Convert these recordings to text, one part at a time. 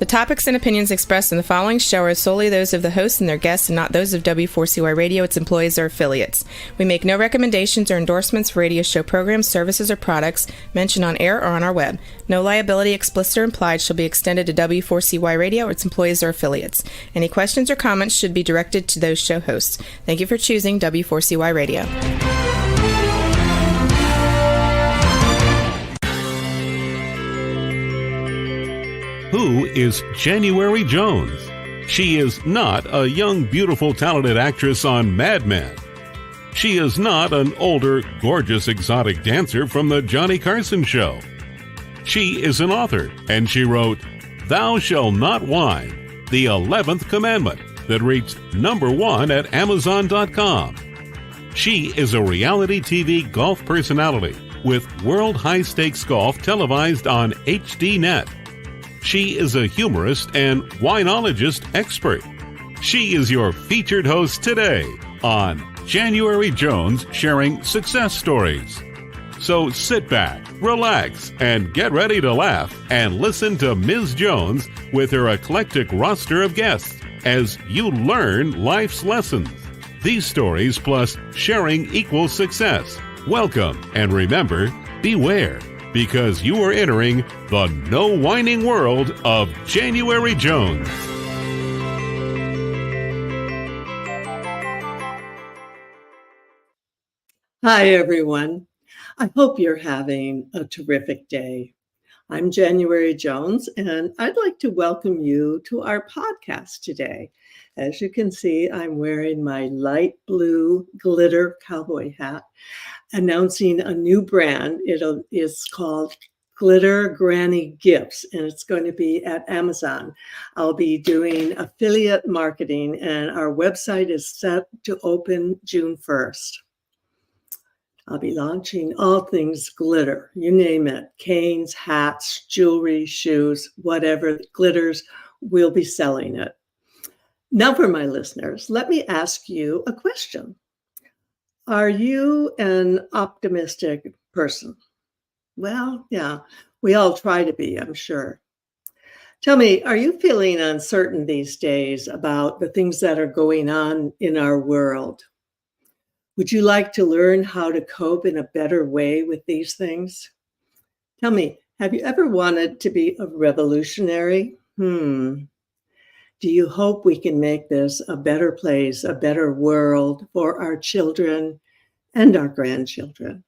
topics and opinions expressed in the following show are solely those of the hosts and their guests and not those of W4CY Radio, its employees, or affiliates. We make no recommendations or endorsements for radio show programs, services, or products mentioned on air or on our web. No liability, explicit or implied, shall be extended to W4CY Radio or its employees or affiliates. Any questions or comments should be directed to those show hosts. Thank you for choosing W4CY Radio. Who is January Jones? She is not a young, beautiful, talented actress on Mad Men. She is not an older, gorgeous, exotic dancer from the Johnny Carson Show. She is an author, and she wrote Thou Shalt Not Whine, the 11th Commandment, that reached #1 at Amazon.com. She is a reality TV golf personality with World High Stakes Golf televised on HDNet. She is a humorist and winologist expert. She is your featured host today on January Jones Sharing Success Stories. So sit back, relax, and get ready to laugh and listen to Ms. Jones with her eclectic roster of guests as you learn life's lessons. These stories plus sharing equals success. Welcome, and remember, beware, because you are entering the no whining world of January Jones. Hi, everyone. I hope you're having a terrific day. I'm January Jones, and I'd like to welcome you to our podcast today. As you can see, I'm wearing my light blue glitter cowboy hat, announcing a new brand. It is called Glitter Granny Gifts, and it's going to be at Amazon. I'll be doing affiliate marketing, and our website is set to open June 1st. I'll be launching all things glitter, you name it, canes, hats, jewelry, shoes, whatever glitters, we'll be selling it. Now for my listeners, let me ask you a question. Are you an optimistic person? Well, yeah, we all try to be, I'm sure. Tell me, are you feeling uncertain these days about the things that are going on in our world? Would you like to learn how to cope in a better way with these things? Tell me, have you ever wanted to be a revolutionary? Do you hope we can make this a better place, a better world for our children and our grandchildren?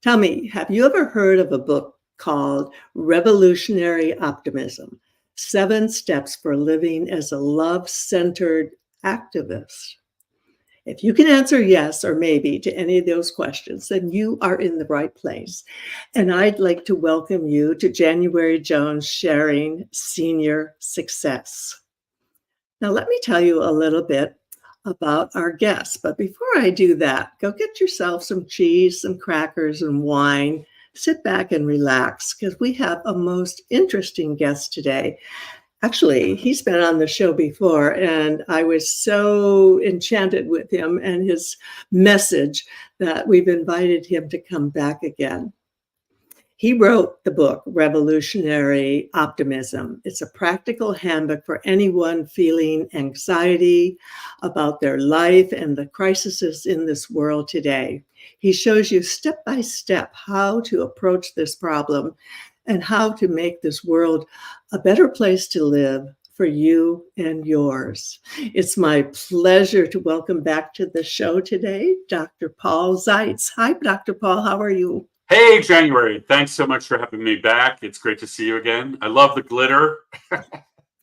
Tell me, have you ever heard of a book called Revolutionary Optimism: 7 Steps for Living as a Love-Centered Activist? If you can answer yes or maybe to any of those questions, then you are in the right place. And I'd like to welcome you to January Jones Sharing Senior Success. Now, let me tell you a little bit about our guests. But before I do that, go get yourself some cheese, some crackers, and wine. Sit back and relax, because we have a most interesting guest today. Actually, he's been on the show before, and I was so enchanted with him and his message that we've invited him to come back again. He wrote the book, Revolutionary Optimism. It's a practical handbook for anyone feeling anxiety about their life and the crises in this world today. He shows you step by step how to approach this problem and how to make this world a better place to live for you and yours. It's my pleasure to welcome back to the show today, Dr. Paul Zeitz. Hi, Dr. Paul, how are you? Hey, January. Thanks so much for having me back. It's great to see you again. I love the glitter.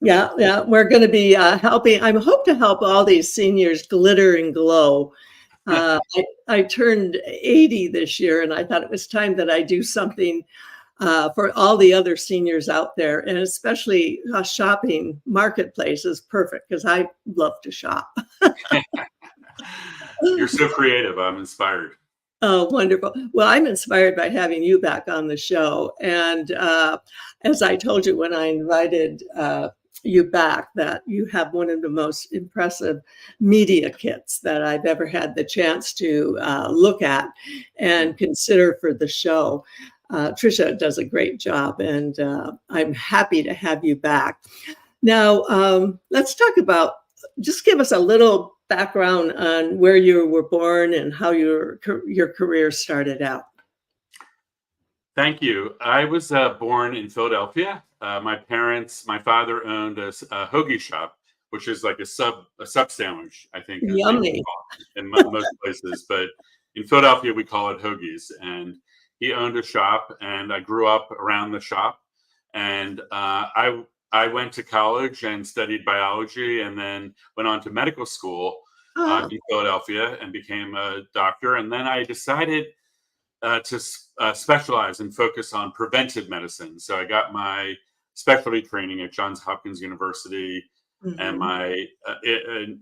Yeah, we're going to be helping. I hope to help all these seniors glitter and glow. I turned 80 this year, and I thought it was time that I do something for all the other seniors out there, and especially shopping marketplace is perfect because I love to shop. You're so creative. I'm inspired. Oh, wonderful. Well, I'm inspired by having you back on the show. And as I told you when I invited you back, that you have one of the most impressive media kits that I've ever had the chance to look at and consider for the show. Tricia does a great job, and I'm happy to have you back. Now, let's talk about, just give us a little background on where you were born and how your career started out. Thank you. I was born in Philadelphia. My father owned a hoagie shop, which is like a sub sandwich, I think is what you Yummy. call it in most places. But in Philadelphia, we call it hoagies. And he owned a shop, and I grew up around the shop. And I went to college and studied biology, and then went on to medical school Oh, in Philadelphia and became a doctor. And then I decided to specialize and focus on preventive medicine. So I got my specialty training at Johns Hopkins University and mhm, my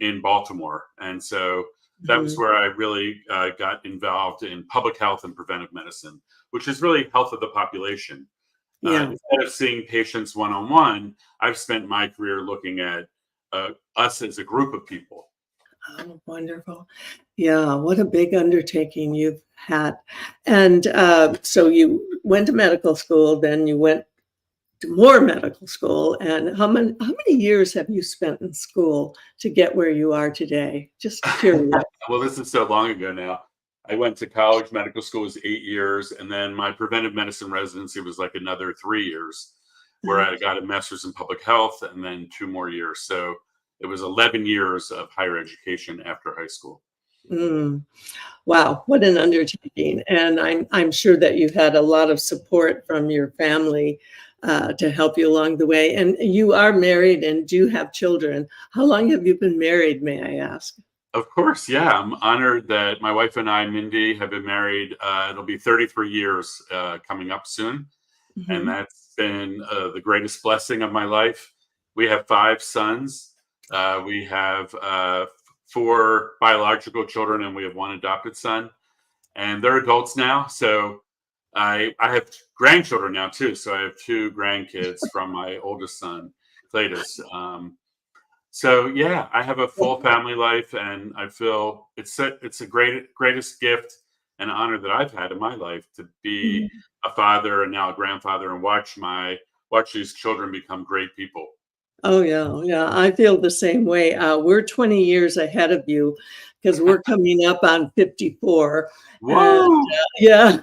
in Baltimore. And so that was mhm. where I really got involved in public health and preventive medicine, which is really health of the population. Yeah. Instead of seeing patients one-on-one, I've spent my career looking at us as a group of people. Oh, wonderful. Yeah, what a big undertaking you've had. And so you went to medical school, then you went to more medical school. And how many years have you spent in school to get where you are today? Just curious. Well, this is so long ago now. I went to college, medical school was 8 years, and then my preventive medicine residency was like another 3 years, where I got a master's in public health and then 2 more years. So it was 11 years of higher education after high school. Mm. Wow, what an undertaking. And I'm sure that you've had a lot of support from your family to help you along the way. And you are married and do have children. How long have you been married, may I ask? Of course, yeah. I'm honored that my wife and I, Mindy, have been married. It'll be 33 years coming up soon. And Mhm. that's been the greatest blessing of my life. We have 5 sons. We have 4 biological children, and we have 1 adopted son. And they're adults now. So I have grandchildren now too. So I have 2 grandkids from my oldest son, Cletus. So yeah, I have a full family life, and I feel it's a greatest gift and honor that I've had in my life to be Mhm. a father and now a grandfather and watch these children become great people. Oh, yeah, yeah, I feel the same way. We're 20 years ahead of you because we're coming up on 54. And Whoa! yeah,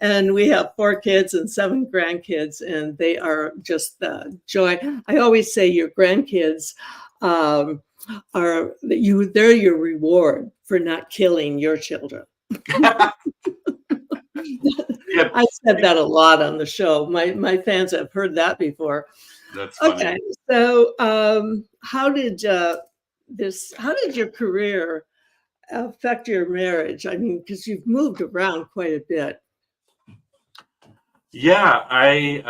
and we have 4 kids and 7 grandkids, and they are just the joy. I always say your grandkids um, they're your reward for not killing your children. Yeah, I said that a lot on the show. My fans have heard that before. that's funny. Okay, so, how did your career affect your marriage? I mean, because 'cause you've moved around quite a bit. Yeah, I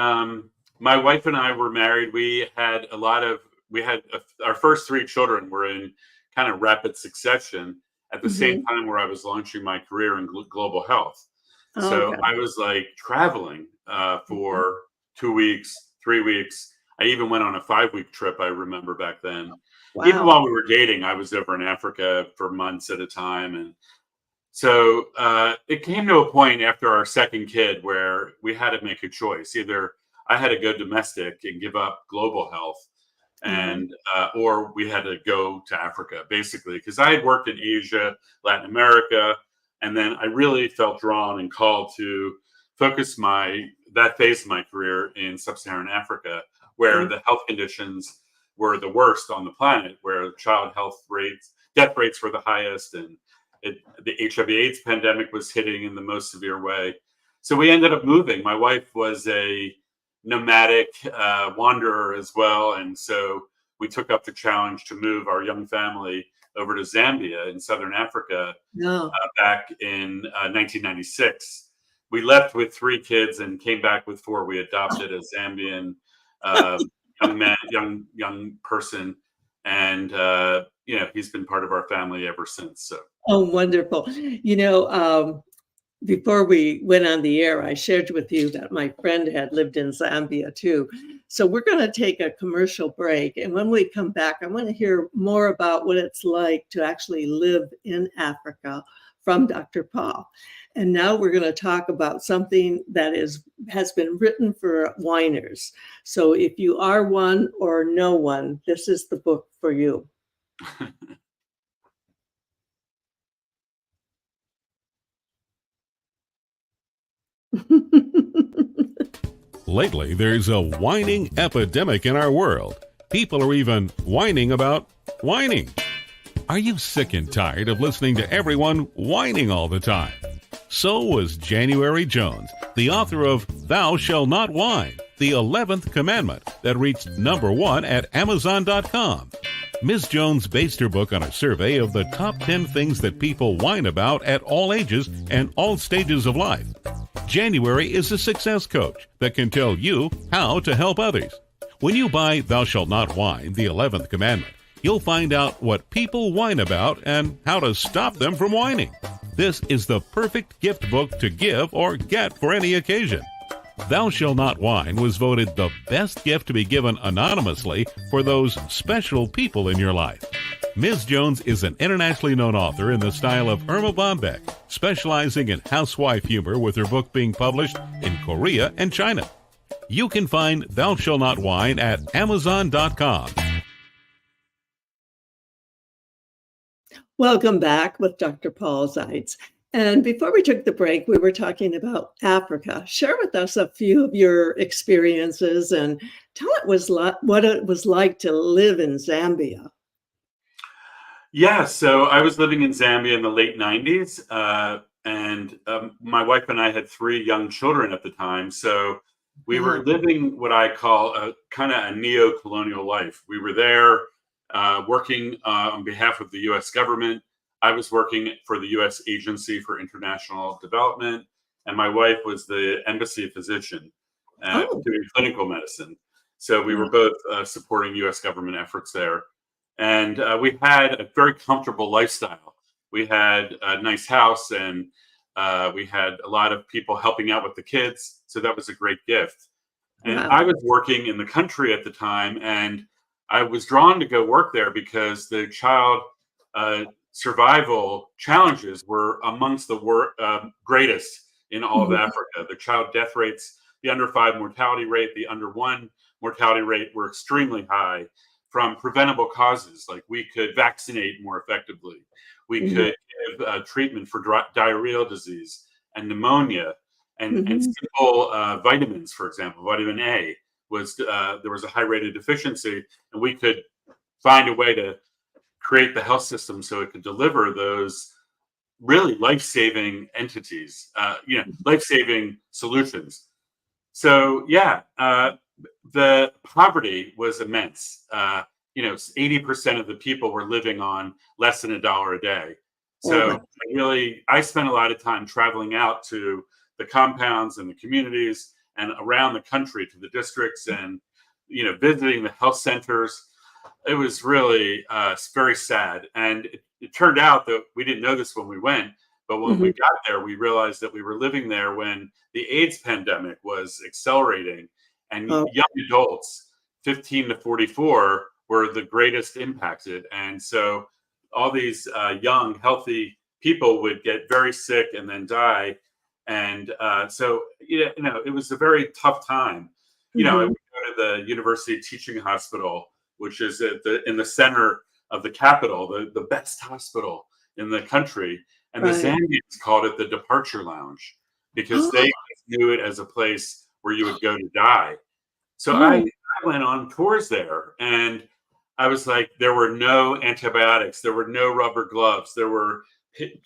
my wife and I were married. We had our first 3 children were in kind of rapid succession at the same Mhm. time where I was launching my career in global health. Oh, So okay. I was like traveling Mhm. for 2 weeks, 3 weeks. I even went on a 5 week trip. I remember back then. Even Wow. while we were dating, I was over in Africa for months at a time, and so it came to a point after our second kid where we had to make a choice. Either I had to go domestic and give up global health, Uh-huh. and or we had to go to Africa, basically, because I had worked in Asia, Latin America, and then I really felt drawn and called to focus that phase of my career in sub-Saharan Africa, where Uh, the health conditions were the worst on the planet, where death rates were the highest, and the HIV/AIDS pandemic was hitting in the most severe way. So we ended up moving. My wife was a nomadic wanderer as well, and so we took up the challenge to move our young family over to Zambia in southern Africa no. back in 1996. We left with 3 kids and came back with 4. We adopted a Zambian young man, young person, and he's been part of our family ever since. So. Oh, wonderful. Before we went on the air, I shared with you that my friend had lived in Zambia too. So we're going to take a commercial break. And when we come back, I want to hear more about what it's like to actually live in Africa from Dr. Paul. And now we're going to talk about something that has been written for whiners. So if you are one or no one, this is the book for you. Lately, there's a whining epidemic in our world. People are even whining about whining. Are you sick and tired of listening to everyone whining all the time? So was January Jones, the author of Thou Shalt Not Whine, the 11th commandment that reached #1 at Amazon.com. Ms. Jones based her book on a survey of the top 10 things that people whine about at all ages and all stages of life. January is a success coach that can tell you how to help others. When you buy Thou Shalt Not Whine, the 11th commandment, you'll find out what people whine about and how to stop them from whining. This is the perfect gift book to give or get for any occasion. Thou Shalt Not Whine was voted the best gift to be given anonymously for those special people in your life. Ms. Jones is an internationally known author in the style of Irma Bombeck, specializing in housewife humor with her book being published in Korea and China. You can find Thou Shalt Not Whine at Amazon.com. Welcome back with Dr. Paul Zeitz. And before we took the break, we were talking about Africa. Share with us a few of your experiences and tell us what it was like to live in Zambia. Yeah, so I was living in Zambia in the late 90s, and my wife and I had 3 young children at the time. So we were living what I call a kind of a neo-colonial life. We were there working on behalf of the U.S. government. I was working for the U.S. Agency for International Development, and my wife was the embassy physician doing clinical medicine. So we were both supporting U.S. government efforts there. And we had a very comfortable lifestyle. We had a nice house, and we had a lot of people helping out with the kids. So that was a great gift. And I was working in the country at the time, and I was drawn to go work there because the child survival challenges were amongst the greatest in all of Africa. The child death rates, the under 5 mortality rate, the under 1 mortality rate were extremely high from preventable causes. Like we could vaccinate more effectively. We could give treatment for diarrheal disease and pneumonia and simple vitamins, for example. Vitamin A was, there was a high rate of deficiency, and we could find a way to create the health system so it could deliver those really life-saving entities, life-saving solutions. So the poverty was immense. 80% of the people were living on less than $1 a day. So I spent a lot of time traveling out to the compounds and the communities and around the country to the districts and, visiting the health centers. It was really very sad. And it turned out that we didn't know this when we went, but when we got there, we realized that we were living there when the AIDS pandemic was accelerating, and young adults, 15 to 44, were the greatest impacted. And so all these young, healthy people would get very sick and then die. And it was a very tough time. I would go to the University Teaching Hospital, which is in the center of the capital, the best hospital in the country. And the Zambians called it the departure lounge because they knew it as a place where you would go to die. So I went on tours there, and I was like, there were no antibiotics. There were no rubber gloves. There were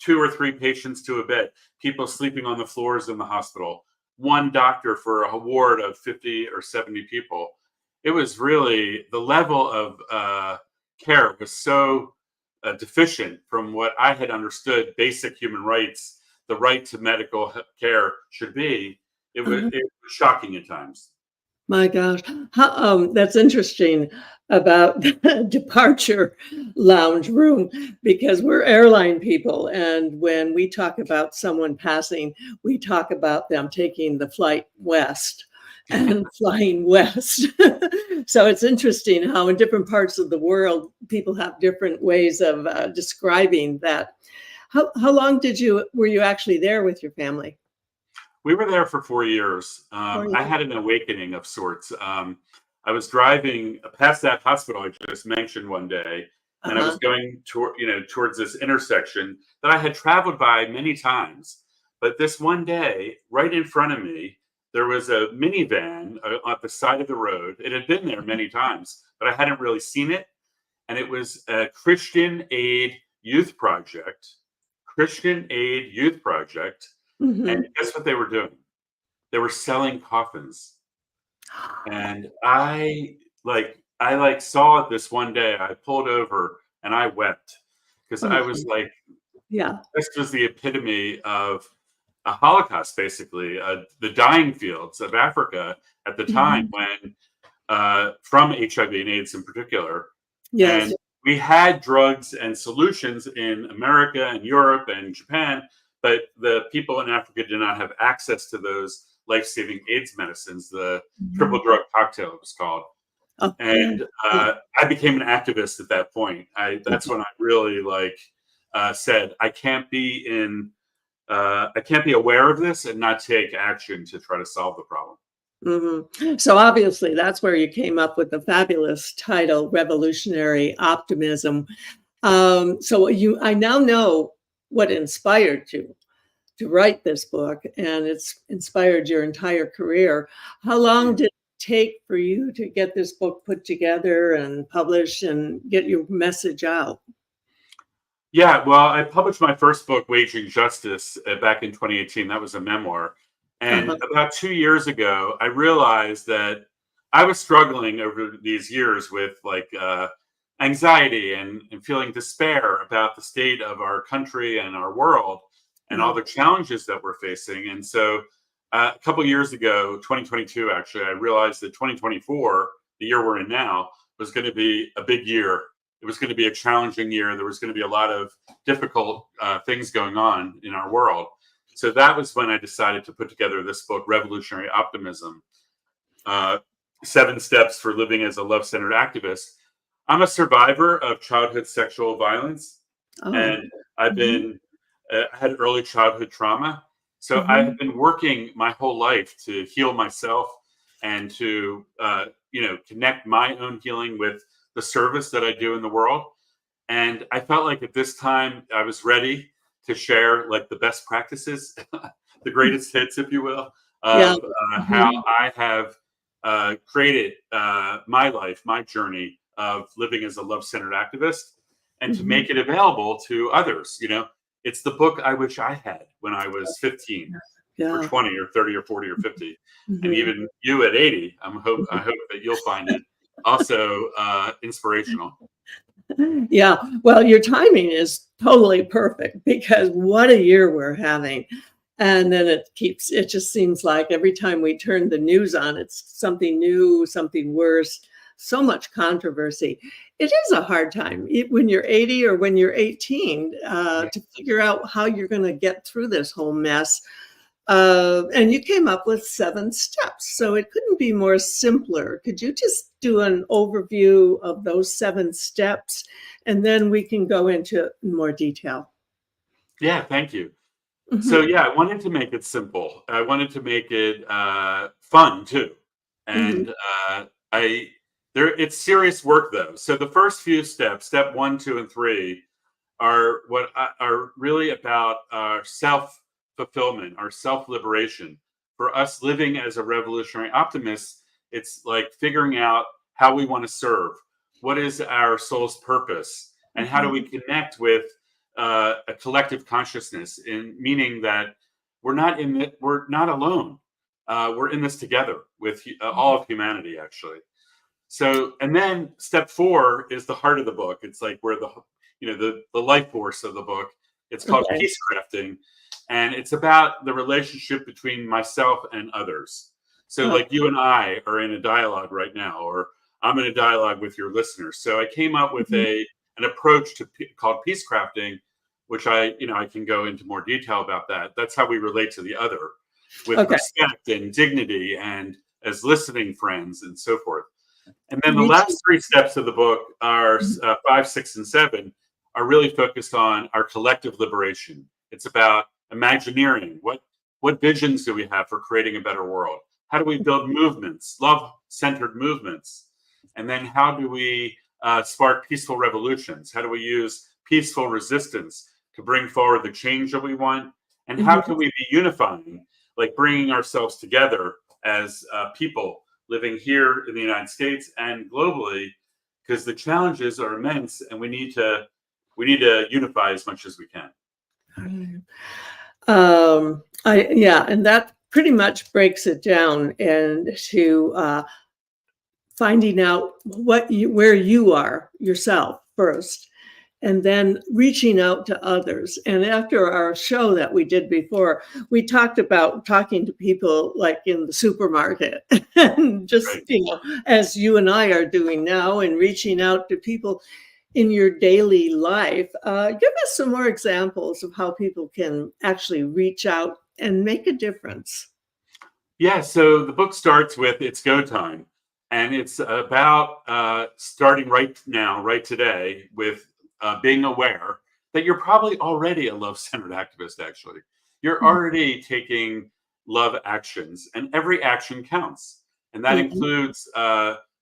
2 or 3 patients to a bed, people sleeping on the floors in the hospital, 1 doctor for a ward of 50 or 70 people. It was really, the level of care was so deficient from what I had understood basic human rights, the right to medical care should be. It was shocking at times. My gosh, that's interesting about the departure lounge room, because we're airline people. And when we talk about someone passing, we talk about them taking the flight west and flying west. So it's interesting how in different parts of the world, people have different ways of describing that. How long were you actually there with your family? We were there for 4 years. 4 years. I had an awakening of sorts. I was driving past that hospital I just mentioned one day, and I was going towards this intersection that I had traveled by many times. But this one day, right in front of me, there was a minivan at the side of the road. It had been there many times, but I hadn't really seen it. And it was a Christian Aid Youth Project. Mm-hmm. And guess what they were doing? They were selling coffins. And I saw it this one day. I pulled over and I wept because I was like, yeah, this was the epitome of a Holocaust, basically, the dying fields of Africa at the time when, from HIV and AIDS in particular. yes, And we had drugs and solutions in America and Europe and Japan, but the people in Africa did not have access to those life-saving AIDS medicines, the triple drug cocktail it was called. And I became an activist at that point. That's when I really said, I can't be aware of this and not take action to try to solve the problem. Mm-hmm. So obviously that's where you came up with the fabulous title, Revolutionary Optimism. I now know what inspired you to write this book, and it's inspired your entire career. How long did it take for you to get this book put together and published and get your message out? Yeah, well, I published my first book, Waging Justice, back in 2018. That was a memoir. And about 2 years ago, I realized that I was struggling over these years with anxiety and feeling despair about the state of our country and our world and all the challenges that we're facing. And so a couple of years ago, 2022, actually, I realized that 2024, the year we're in now, was going to be a big year. It was going to be a challenging year. There was going to be a lot of difficult things going on in our world. So that was when I decided to put together this book, Revolutionary Optimism, 7 Steps for Living as a Love-Centered Activist. I'm a survivor of childhood sexual violence, and I've been I had early childhood trauma. So I have been working my whole life to heal myself and to connect my own healing with the service that I do in the world. And I felt like at this time I was ready to share the best practices, the greatest hits, if you will, of how I have created my life, my journey of living as a love-centered activist, and to make it available to others. It's the book I wish I had when I was 15 or 20 or 30 or 40 or 50. And even you at 80, I hope that you'll find it also inspirational. Yeah, well, your timing is totally perfect because what a year we're having. And then it just seems like every time we turn the news on, it's something new, something worse, so much controversy. It is a hard time when you're 80 or when you're 18 to figure out how you're going to get through this whole mess. And you came up with 7 steps, so it couldn't be more simpler. Could you just do an overview of those 7 steps, and then we can go into more detail? Yeah, thank you. So I wanted to make it simple. I wanted to make it fun too, and it's serious work though. So the first few steps, step 1, 2, and 3, are really about our self-fulfillment, our self-liberation. For us living as a revolutionary optimist, it's like figuring out how we want to serve. What is our soul's purpose? And how do we connect with a collective consciousness, meaning that we're not alone. We're in this together with all of humanity, actually. So, and then step 4 is the heart of the book. It's like where the life force of the book. It's called peace crafting. And it's about the relationship between myself and others. So like you and I are in a dialogue right now, or I'm in a dialogue with your listeners. So I came up with an approach called peace crafting, which I can go into more detail about that. That's how we relate to the other with respect and dignity and as listening friends and so forth. And then the last 3 steps of the book are 5, 6, and 7 are really focused on our collective liberation. It's about imagineering. What visions do we have for creating a better world? How do we build movements, love-centered movements? And then how do we spark peaceful revolutions? How do we use peaceful resistance to bring forward the change that we want? And how can we be unifying, like bringing ourselves together as people living here in the United States and globally, because the challenges are immense, and we need to unify as much as we can. And that pretty much breaks it down into finding out where you are yourself first, and then reaching out to others. And after our show that we did before, we talked about talking to people like in the supermarket, and just, Right. As you and I are doing now, and reaching out to people in your daily life. Give us some more examples of how people can actually reach out and make a difference. Yeah, so the book starts with "It's Go Time," and it's about starting right now, right today, with being aware that you're probably already a love-centered activist. Actually, you're already taking love actions, and every action counts, and that includes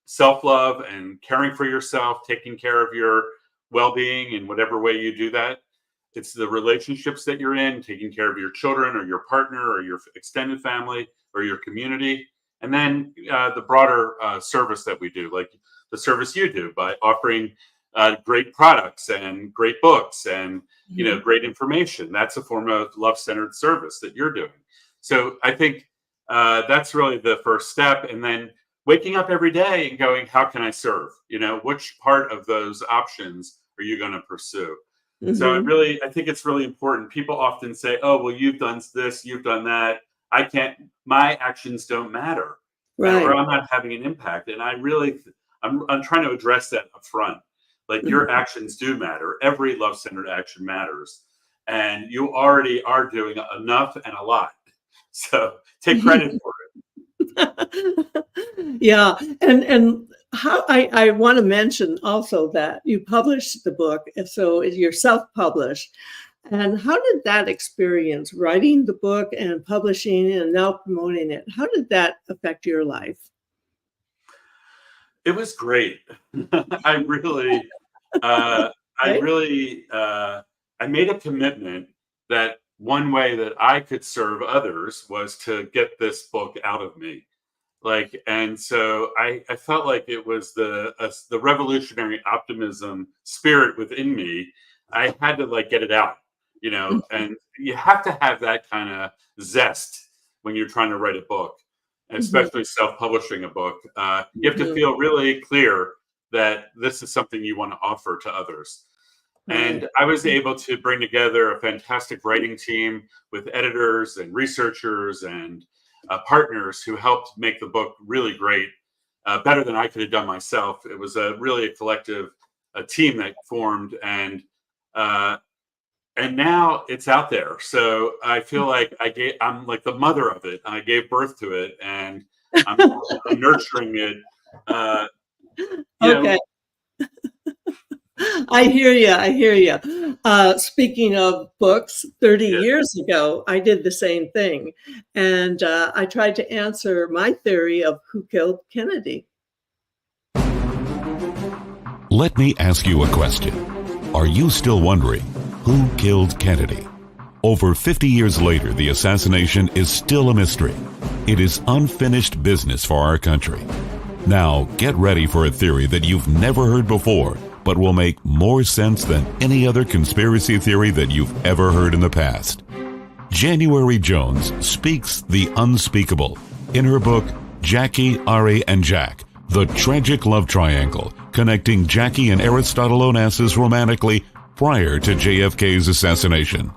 self-love and caring for yourself, taking care of your well-being in whatever way you do that. It's the relationships that you're in, taking care of your children or your partner or your extended family or your community. And then the broader service that we do, like the service you do by offering great products and great books and great information. That's a form of love-centered service that you're doing. So I think that's really the first step. And then waking up every day and going, how can I serve? Which part of those options are you going to pursue? So I think it's really important. People often say, oh, well, you've done this, you've done that. I can't, my actions don't matter. Right. Or I'm not having an impact. And I'm trying to address that up front. Like your actions do matter. Every love-centered action matters. And you already are doing enough and a lot. So take credit for it. Yeah. And how I want to mention also that you published the book, so you're self-published. And how did that experience, writing the book and publishing and now promoting it, how did that affect your life? It was great. I made a commitment that one way that I could serve others was to get this book out of me. And so I felt like it was the revolutionary optimism spirit within me. I had to get it out, and you have to have that kind of zest when you're trying to write a book, especially self-publishing a book. You have to feel really clear that this is something you want to offer to others. And I was able to bring together a fantastic writing team with editors and researchers and partners who helped make the book really great, better than I could have done myself. It was really a collective team that formed, and now it's out there. So I feel like I'm like the mother of it. I gave birth to it, and I'm nurturing it. Okay. I hear you. Speaking of books, 30 years ago, I did the same thing. And I tried to answer my theory of who killed Kennedy. Let me ask you a question. Are you still wondering who killed Kennedy? Over 50 years later, the assassination is still a mystery. It is unfinished business for our country. Now, get ready for a theory that you've never heard before, but will make more sense than any other conspiracy theory that you've ever heard in the past. January Jones speaks the unspeakable in her book, Jackie, Ari, and Jack, The Tragic Love Triangle, connecting Jackie and Aristotle Onassis romantically prior to JFK's assassination.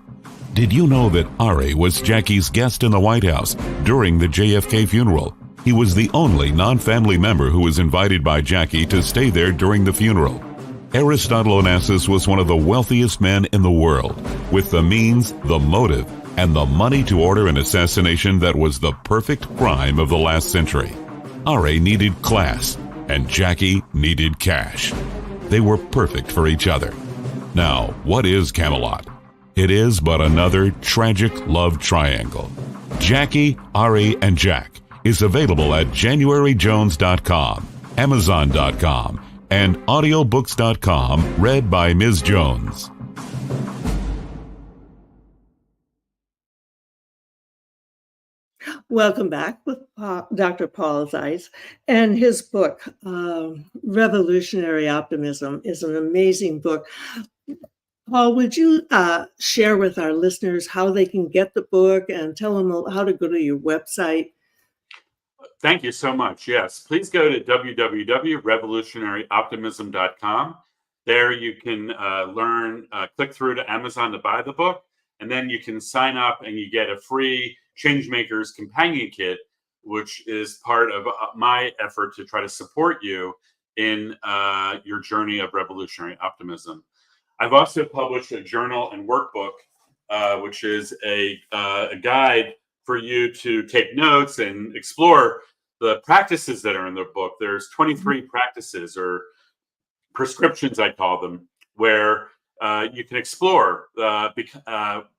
Did you know that Ari was Jackie's guest in the White House during the JFK funeral? He was the only non-family member who was invited by Jackie to stay there during the funeral. Aristotle Onassis was one of the wealthiest men in the world, with the means, the motive, and the money to order an assassination that was the perfect crime of the last century. Ari needed class, and Jackie needed cash. They were perfect for each other. Now, what is Camelot? It is but another tragic love triangle. Jackie, Ari, and Jack is available at JanuaryJones.com, Amazon.com, and audiobooks.com, read by Ms. Jones. Welcome back with Dr. Paul Zeitz. And his book, Revolutionary Optimism, is an amazing book. Paul, would you share with our listeners how they can get the book and tell them how to go to your website? Thank you so much. Yes, please go to www.revolutionaryoptimism.com. There you can click through to Amazon to buy the book, and then you can sign up and you get a free Changemakers Companion Kit, which is part of my effort to try to support you in your journey of revolutionary optimism. I've also published a journal and workbook, which is a guide for you to take notes and explore the practices that are in the book. There's 23 practices, or prescriptions, I call them, where you can explore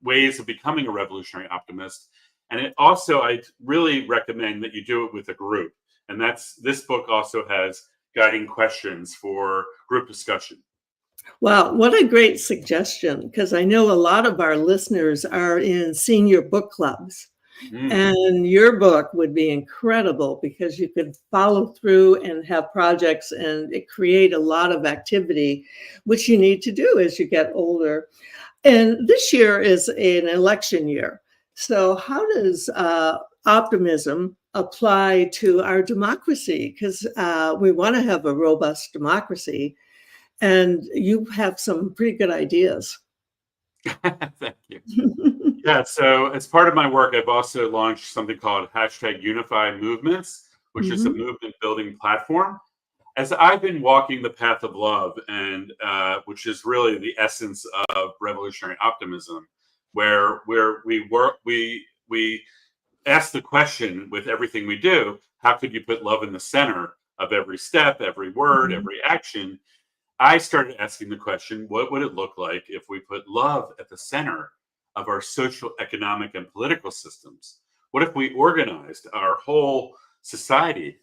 ways of becoming a revolutionary optimist. And it also, I really recommend that you do it with a group. And this book also has guiding questions for group discussion. Wow, what a great suggestion, because I know a lot of our listeners are in senior book clubs. And your book would be incredible because you could follow through and have projects and create a lot of activity, which you need to do as you get older. And this year is an election year. So how does optimism apply to our democracy? Because we want to have a robust democracy. And you have some pretty good ideas. Thank you. Yeah, so as part of my work, I've also launched something called #Unify Movements, which is a movement building platform. As I've been walking the path of love, and which is really the essence of revolutionary optimism, where we ask the question with everything we do: how could you put love in the center of every step, every word, every action? I started asking the question, what would it look like if we put love at the center of our social, economic, and political systems? What if we organized our whole society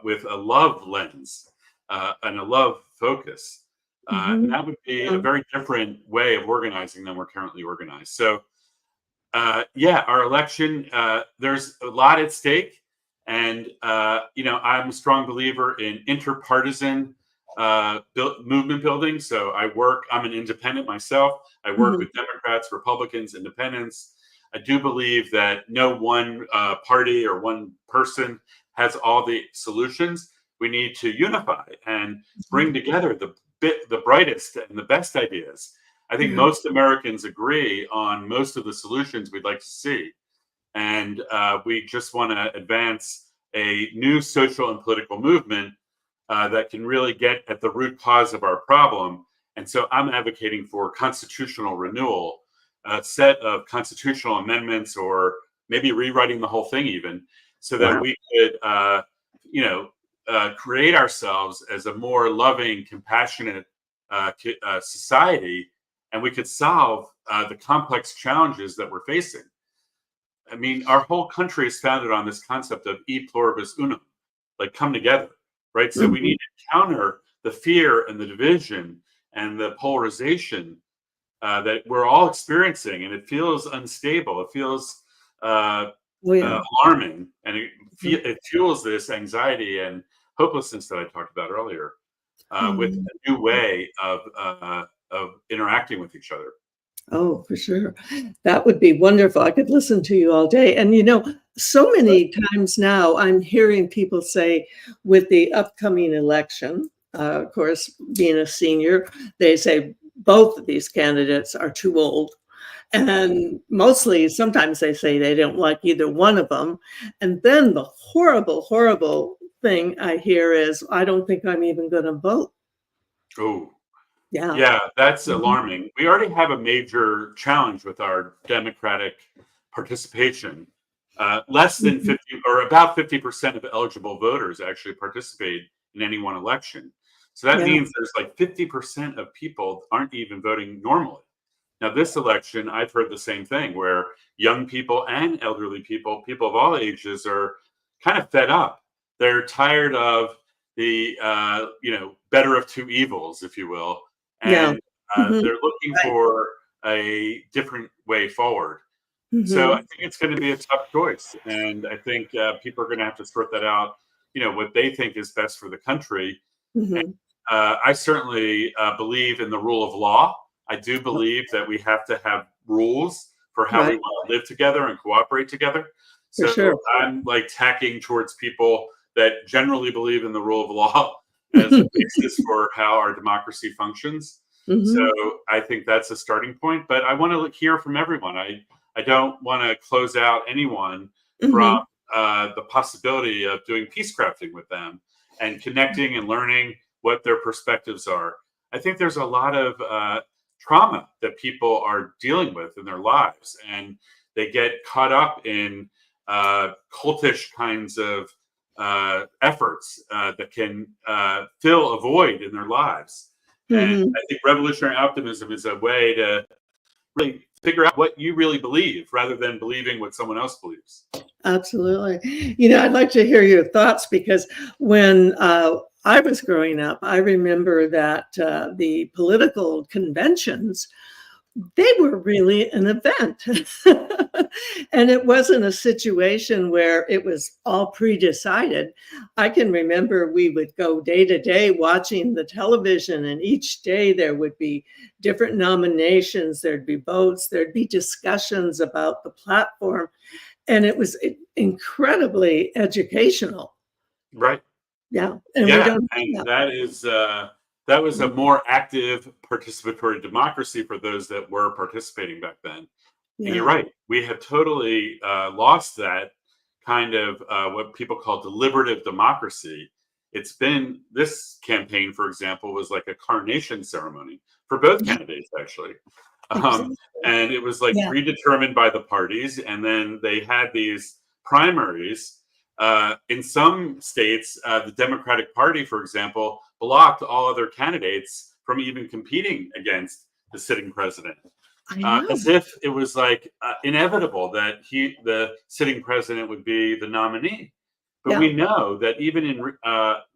with a love lens and a love focus? And that would be a very different way of organizing than we're currently organized. So, our election, there's a lot at stake. And, I'm a strong believer in interpartisan movement building. So I'm an independent myself. I work with Democrats, Republicans, independents. I do believe that no one party or one person has all the solutions. We need to unify and bring together the brightest and the best ideas. I think most Americans agree on most of the solutions we'd like to see. And we just want to advance a new social and political movement that can really get at the root cause of our problem. And so I'm advocating for constitutional renewal, a set of constitutional amendments, or maybe rewriting the whole thing even, so that we could, create ourselves as a more loving, compassionate society, and we could solve the complex challenges that we're facing. I mean, our whole country is founded on this concept of e pluribus unum, like come together. Right. So we need to counter the fear and the division and the polarization that we're all experiencing. And it feels unstable. It feels alarming. And it fuels this anxiety and hopelessness that I talked about earlier with a new way of interacting with each other. Oh, for sure. That would be wonderful. I could listen to you all day. And, so many times now I'm hearing people say with the upcoming election, of course, being a senior, they say both of these candidates are too old. And mostly, sometimes they say they don't like either one of them. And then the horrible, horrible thing I hear is, I don't think I'm even going to vote. Oh, yeah, that's alarming. We already have a major challenge with our democratic participation. Less than 50 or about 50% of eligible voters actually participate in any one election. So that Yeah. means there's like 50% of people aren't even voting normally. Now, this election, I've heard the same thing where young people and elderly people, people of all ages, are kind of fed up. They're tired of the, better of two evils, if you will. Yeah. And Mhm. they're looking Right. for a different way forward. So I Mhm. think it's going to be a tough choice. And I think people are going to have to sort that out, what they think is best for the country. Mhm. I certainly believe in the rule of law. I do believe that we have to have rules for how we Right. want to live together and cooperate together. For So sure. I'm like tacking towards people that generally believe in the rule of law as a basis for how our democracy functions. So Mhm. I think that's a starting point. But I want to hear from everyone. I don't want to close out anyone from Mhm. the possibility of doing peace crafting with them and connecting and learning what their perspectives are. I think there's a lot of trauma that people are dealing with in their lives, and they get caught up in cultish kinds of efforts that can fill a void in their lives. And Mhm. I think revolutionary optimism is a way to really figure out what you really believe rather than believing what someone else believes. Absolutely. I'd like to hear your thoughts because when I was growing up, I remember that the political conventions, they were really an event. And it wasn't a situation where it was all pre-decided. I can remember we would go day to day watching the television, and each day there would be different nominations, there'd be votes, there'd be discussions about the platform. And it was incredibly educational. Right. Yeah, and we Yeah. don't And have that was a that. more active participatory democracy for those that were participating back then. And you're Yeah. right. We have totally lost that kind of what people call deliberative democracy. It's been this campaign, for example, was like a coronation ceremony for both Yeah, candidates, actually. exactly. And it was like Yeah. predetermined by the parties. And then they had these primaries. In some states, the Democratic Party, for example, blocked all other candidates from even competing against the sitting president. I know. As if it was like inevitable that the sitting president, would be the nominee. But Yeah. we know that even in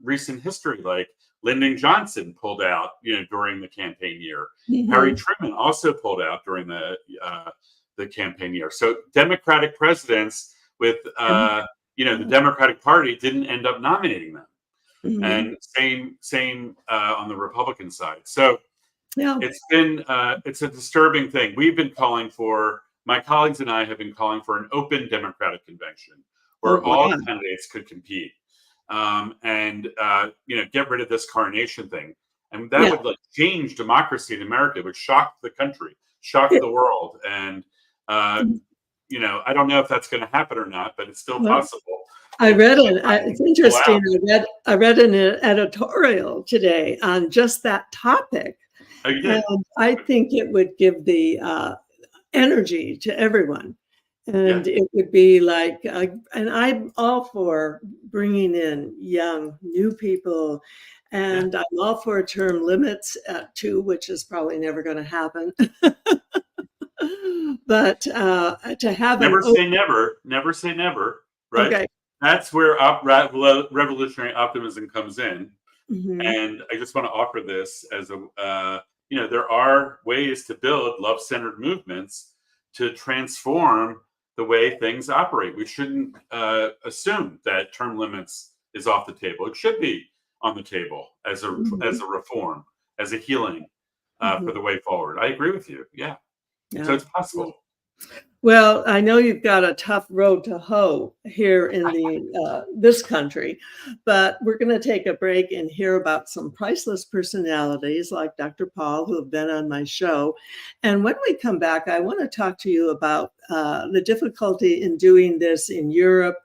recent history, like Lyndon Johnson pulled out, during the campaign year. Harry Mhm. Truman also pulled out during the campaign year. So Democratic presidents with the Democratic Party didn't end up nominating them, Mhm. and same on the Republican side. So Yeah. it's a disturbing thing. My colleagues and I have been calling for an open Democratic convention Oh, where all wow. candidates could compete, and get rid of this coronation thing. And that Yeah. would like change democracy in America. It would shock the country, shock It the world. And I don't know if that's going to happen or not, but it's still well, possible. I If read it's people interesting. out. I read an editorial today on just that topic, Oh, you and did? I think it would give the energy to everyone. Yeah. And it would be like, and I'm all for bringing in young, new people. Yeah. And I'm all for term limits at 2, which is probably never going to happen. But to have an Never say never. Never say never. Right. okay. That's where revolutionary optimism comes in. Mhm. And I just want to offer this as there are ways to build love-centered movements to transform the way things operate. We shouldn't assume that term limits is off the table. It should be on the table as a Mhm. reform, as a healing for Mhm. the way forward. I agree with you. Yeah. So Yeah. it's possible. Well, I know you've got a tough road to hoe here in this country, but we're going to take a break and hear about some priceless personalities like Dr. Paul, who have been on my show. And when we come back, I want to talk to you about the difficulty in doing this in Europe,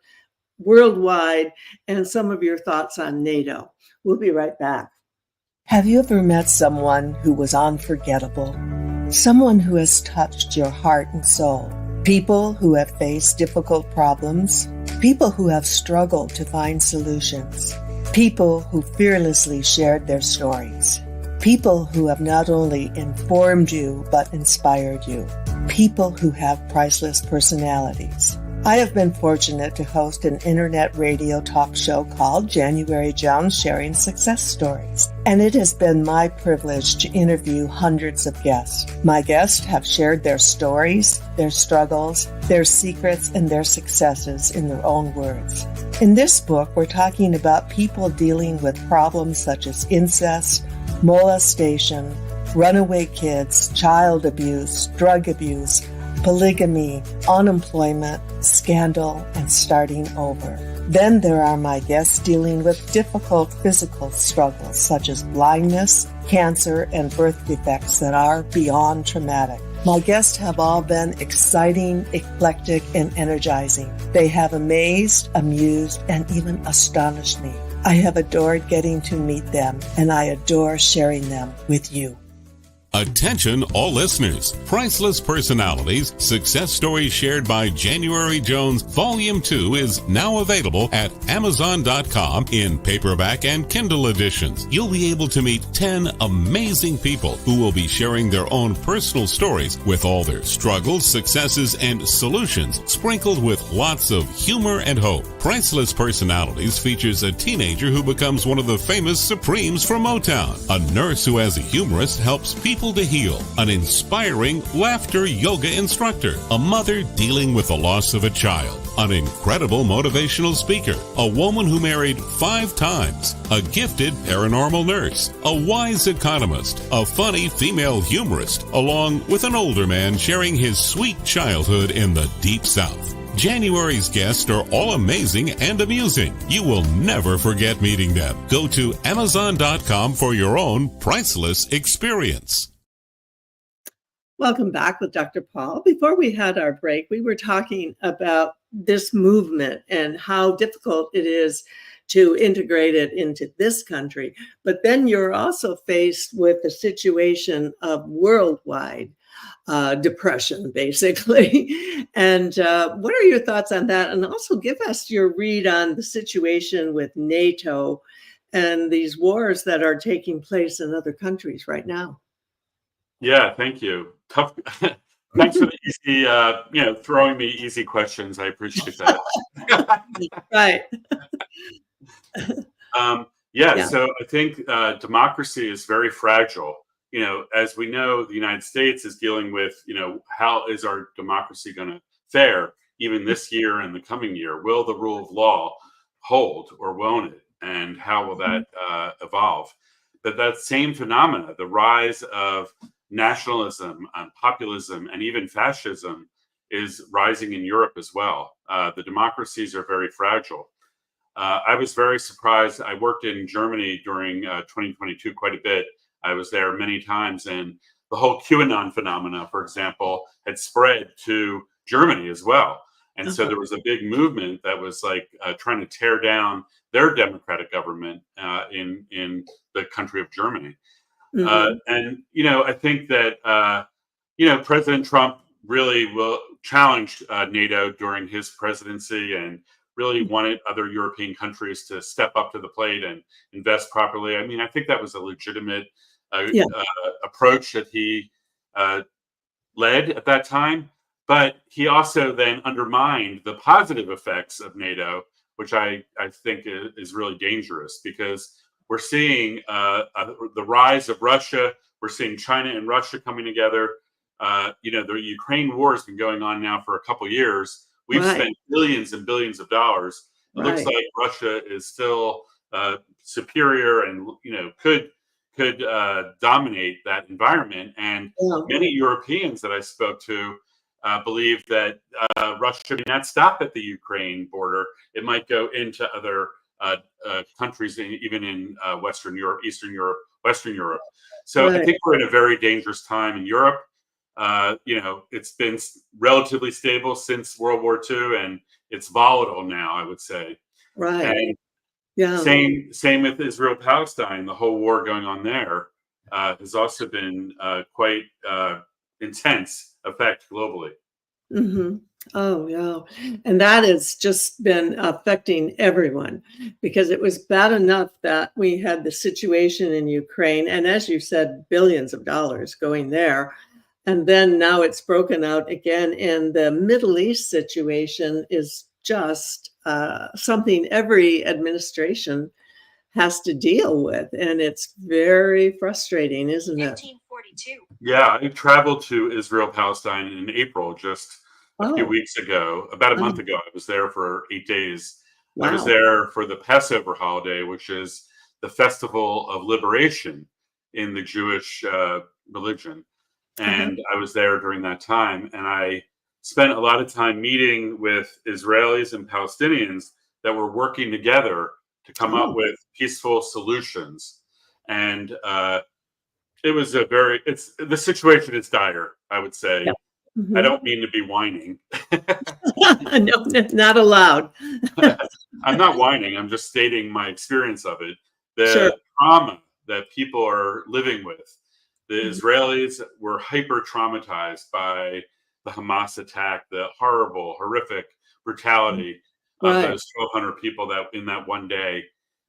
worldwide, and some of your thoughts on NATO. We'll be right back. Have you ever met someone who was unforgettable? Someone who has touched your heart and soul? People who have faced difficult problems? People who have struggled to find solutions? People who fearlessly shared their stories. People who have not only informed you, but inspired you. People who have priceless personalities. I have been fortunate to host an internet radio talk show called January Jones Sharing Success Stories, and it has been my privilege to interview hundreds of guests. My guests have shared their stories, their struggles, their secrets, and their successes in their own words. In this book, we're talking about people dealing with problems such as incest, molestation, runaway kids, child abuse, drug abuse, polygamy, unemployment, scandal, and starting over. Then there are my guests dealing with difficult physical struggles such as blindness, cancer, and birth defects that are beyond traumatic. My guests have all been exciting, eclectic, and energizing. They have amazed, amused, and even astonished me. I have adored getting to meet them, and I adore sharing them with you. Attention all listeners. Priceless Personalities, Success Stories Shared by January Jones, Volume 2 is now available at Amazon.com in paperback and Kindle editions. You'll be able to meet 10 amazing people who will be sharing their own personal stories with all their struggles, successes, and solutions, sprinkled with lots of humor and hope. Priceless Personalities features a teenager who becomes one of the famous Supremes from Motown, a nurse who as a humorist helps people to heal, an inspiring laughter yoga instructor, a mother dealing with the loss of a child, an incredible motivational speaker, a woman who married 5 times, a gifted paranormal nurse, a wise economist, a funny female humorist, along with an older man sharing his sweet childhood in the Deep South. January's guests are all amazing and amusing. You will never forget meeting them. Go to Amazon.com for your own priceless experience. Welcome back with Dr. Paul. Before we had our break, we were talking about this movement and how difficult it is to integrate it into this country. But then you're also faced with the situation of worldwide depression, basically. And what are your thoughts on that? And also give us your read on the situation with NATO and these wars that are taking place in other countries right now. Yeah, thank you. Tough. Thanks for the easy, throwing me easy questions. I appreciate that. Right. Yeah. So I think democracy is very fragile. As we know, the United States is dealing with, how is our democracy going to fare even this year and the coming year? Will the rule of law hold or won't it? And how will that evolve? But that same phenomena, the rise of nationalism, populism, and even fascism is rising in Europe as well. The democracies are very fragile. I was very surprised. I worked in Germany during 2022 quite a bit. I was there many times, and the whole QAnon phenomena, for example, had spread to Germany as well. And so there was a big movement that was like trying to tear down their democratic government in the country of Germany. And, I think that, President Trump really challenged NATO during his presidency and really wanted other European countries to step up to the plate and invest properly. I mean, I think that was a legitimate approach that he led at that time. But he also then undermined the positive effects of NATO, which I think is really dangerous because we're seeing the rise of Russia. We're seeing China and Russia coming together. The Ukraine war has been going on now for a couple of years. We've spent billions and billions of dollars. It looks like Russia is still superior and could dominate that environment. And many Europeans that I spoke to believe that Russia may not stop at the Ukraine border. It might go into other countries, even in Western Europe, Eastern Europe, Western Europe. So I think we're in a very dangerous time in Europe. It's been relatively stable since World War II, and it's volatile now, I would say. Right. And same with Israel-Palestine. The whole war going on there has also been quite intense effect globally. Oh, yeah. And that has just been affecting everyone because it was bad enough that we had the situation in Ukraine. And as you said, billions of dollars going there. And then now it's broken out again. And the Middle East situation is just something every administration has to deal with. And it's very frustrating, isn't it? 1542. Yeah, I traveled to Israel, Palestine in April, just a few Oh, weeks ago, about a oh, month ago. I was there for 8 days. I was wow. there for the Passover holiday, which is the festival of liberation in the Jewish religion. Uh-huh. And I was there during that time. And I spent a lot of time meeting with Israelis and Palestinians that were working together to come up Oh, with peaceful solutions. And it was the situation is dire, I would yeah. say. I Mhm. don't mean to be whining. No, not allowed. I'm not whining. I'm just stating my experience of it. Sure. The trauma that people are living with. The Mhm. Israelis were hyper traumatized by the Hamas attack, the horrible, horrific brutality of Right. those 1,200 people that in that one day.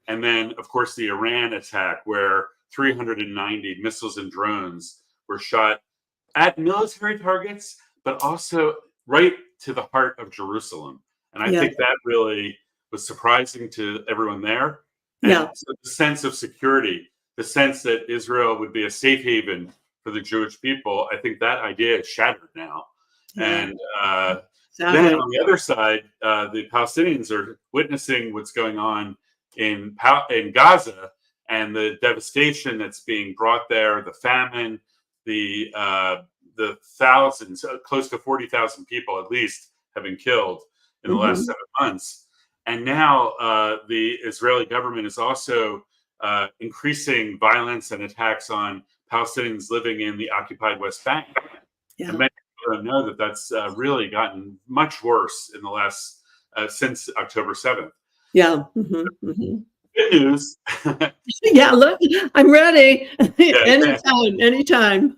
And then, of course, the Iran attack, where 390 missiles and drones were shot at military targets, but also right to the heart of Jerusalem. And I Yeah. think that really was surprising to everyone there. And Yeah. so the sense of security, the sense that Israel would be a safe haven for the Jewish people, I think that idea is shattered now. Yeah. And then Sadly. on the other side, the Palestinians are witnessing what's going on in Gaza and the devastation that's being brought there, the famine, the thousands, close to 40,000 people at least, have been killed in the last Mhm. 7 months. And now the Israeli government is also increasing violence and attacks on Palestinians living in the occupied West Bank. And Yeah. many people don't know that that's really gotten much worse in the last since October 7th. Yeah. Mhm. Mhm. Good news. Yeah, look, I'm ready. Yeah, Anytime, anytime.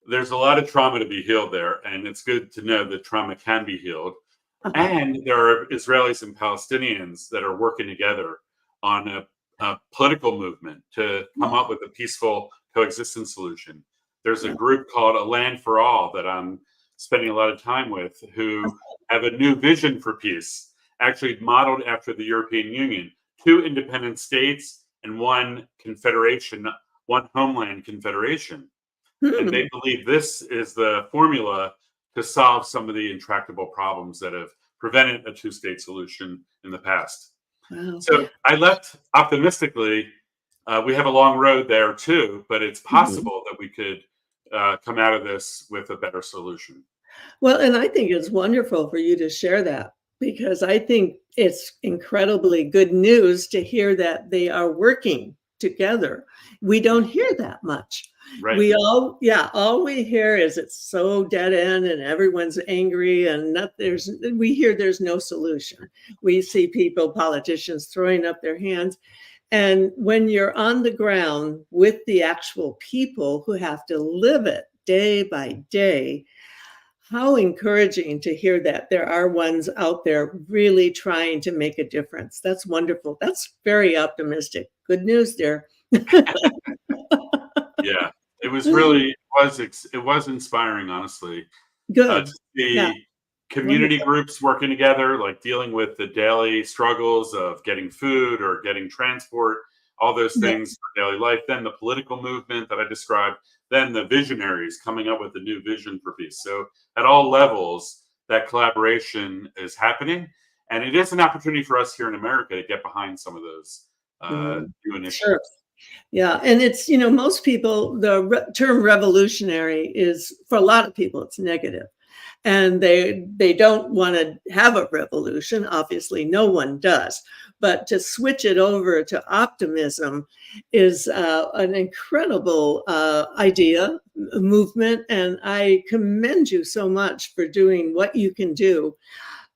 there's a lot of trauma to be healed there, and it's good to know that trauma can be healed. Uh-huh. And there are Israelis and Palestinians that are working together on a political movement to come Yeah. up with a peaceful coexistence solution. There's a Yeah. group called A Land for All that I'm spending a lot of time with who have a new vision for peace, actually modeled after the European Union, two independent states and one confederation, one homeland confederation. And they Hmm. believe this is the formula to solve some of the intractable problems that have prevented a two-state solution in the past. Wow. So I left optimistically. We have a long road there too, but it's Mhm. possible that we could come out of this with a better solution. Well, and I think it's wonderful for you to share that because I think it's incredibly good news to hear that they are working together. We don't hear that much. Right. All we hear is it's so dead end and everyone's angry and not we hear there's no solution. We see people, politicians throwing up their hands. And when you're on the ground with the actual people who have to live it day by day, how encouraging to hear that there are ones out there really trying to make a difference. That's wonderful. That's very optimistic. Good news there. Yeah. It was really it was inspiring, honestly, to Good. Yeah, see community wonderful. groups working together, like dealing with the daily struggles of getting food or getting transport, all those Yeah. things for daily life. Then the political movement that I described, then the visionaries coming up with a new vision for peace. So at all levels, that collaboration is happening. And it is an opportunity for us here in America to get behind some of those Mm, new sure. initiatives. Yeah, and it's, most people, the term revolutionary is, for a lot of people, it's negative. And they don't want to have a revolution. Obviously, no one does. But to switch it over to optimism is an incredible idea, movement, and I commend you so much for doing what you can do.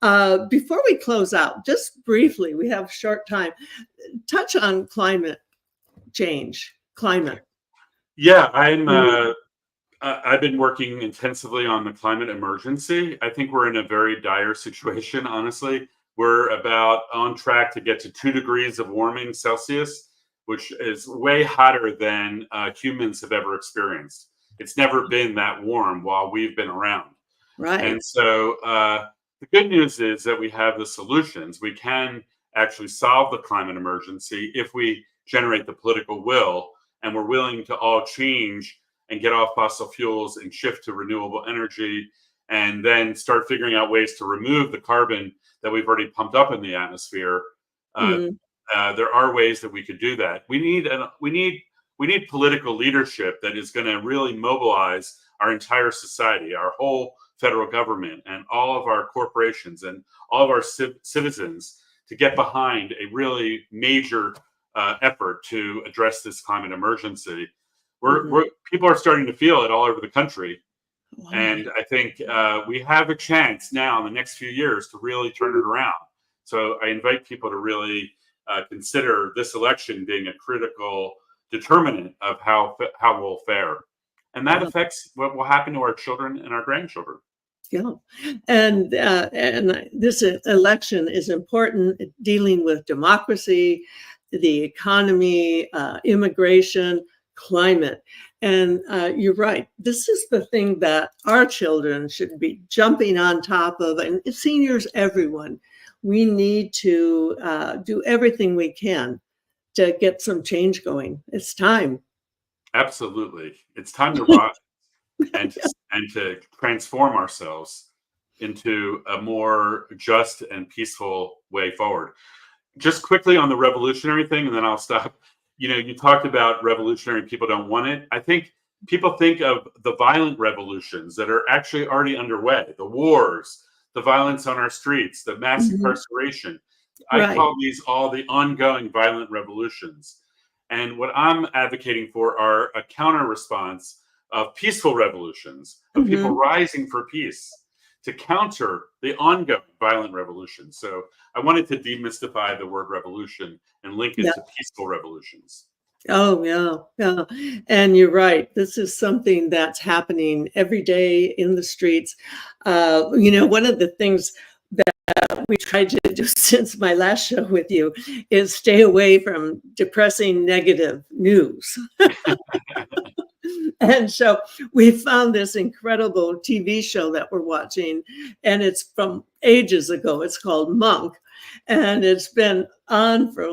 Before we close out, just briefly, we have short time. Touch on climate change. Climate. Yeah, I've been working intensively on the climate emergency. I think we're in a very dire situation, honestly. We're about on track to get to 2 degrees of warming Celsius, which is way hotter than humans have ever experienced. It's never been that warm while we've been around. Right. And so the good news is that we have the solutions. We can actually solve the climate emergency if we generate the political will and we're willing to all change and get off fossil fuels and shift to renewable energy, and then start figuring out ways to remove the carbon that we've already pumped up in the atmosphere. There are ways that we could do that. We need political leadership that is going to really mobilize our entire society, our whole federal government, and all of our corporations and all of our citizens to get behind a really major effort to address this climate emergency. People are starting to feel it all over the country. Wow. And I think we have a chance now in the next few years to really turn it around. So I invite people to really consider this election being a critical determinant of how we'll fare. And that affects what will happen to our children and our grandchildren. Yeah. And this election is important, dealing with democracy, the economy, immigration, climate. And you're right. This is the thing that our children should be jumping on top of, and seniors, everyone. We need to do everything we can to get some change going. It's time. Absolutely. It's time to rise and to transform ourselves into a more just and peaceful way forward. Just quickly on the revolutionary thing, and then I'll stop. You talked about revolutionary people don't want it. I think people think of the violent revolutions that are actually already underway, the wars, the violence on our streets, the mass incarceration. Right. I call these all the ongoing violent revolutions. And what I'm advocating for are a counter response of peaceful revolutions, of people rising for peace to counter the ongoing violent revolution. So I wanted to demystify the word revolution and link it to peaceful revolutions. Oh, yeah. And you're right. This is something that's happening every day in the streets. One of the things that we tried to do since my last show with you is stay away from depressing negative news. And so we found this incredible TV show that we're watching, and it's from ages ago. It's called Monk, and it's been on for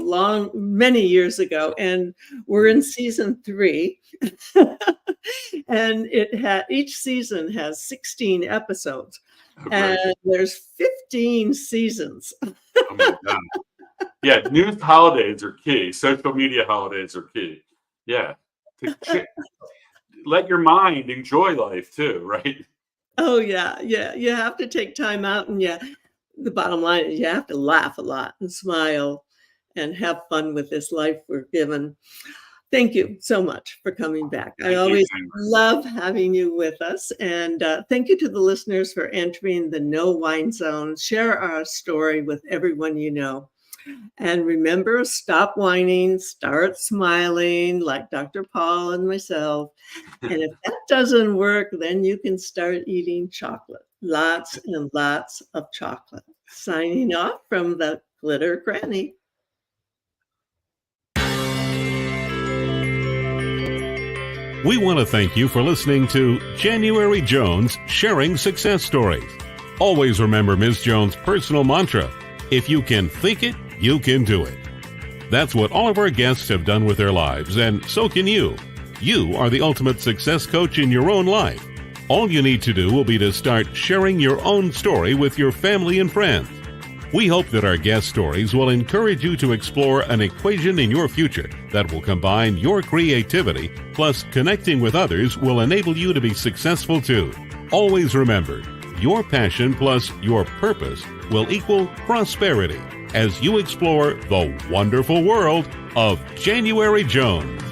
many years ago, and we're in season 3. And each season has 16 episodes, and there's 15 seasons. Oh my God. Yeah, news holidays are key. Social media holidays are key. Yeah. Let your mind enjoy life too, right? Oh, yeah. You have to take time out, and the bottom line is you have to laugh a lot and smile and have fun with this life we're given. Thank you so much for coming back. I always love having you with us. And thank you to the listeners for entering the No Whine Zone. Share our story with everyone you know. And remember, stop whining, start smiling like Dr. Paul and myself. And if that doesn't work, then you can start eating chocolate. Lots and lots of chocolate. Signing off from the Glitter Granny. We want to thank you for listening to January Jones Sharing Success Stories. Always remember Ms. Jones' personal mantra: if you can think it, you can do it. That's what all of our guests have done with their lives, and so can you. You are the ultimate success coach in your own life. All you need to do will be to start sharing your own story with your family and friends. We hope that our guest stories will encourage you to explore an equation in your future that will combine your creativity plus connecting with others will enable you to be successful too. Always remember, your passion plus your purpose will equal prosperity as you explore the wonderful world of January Jones.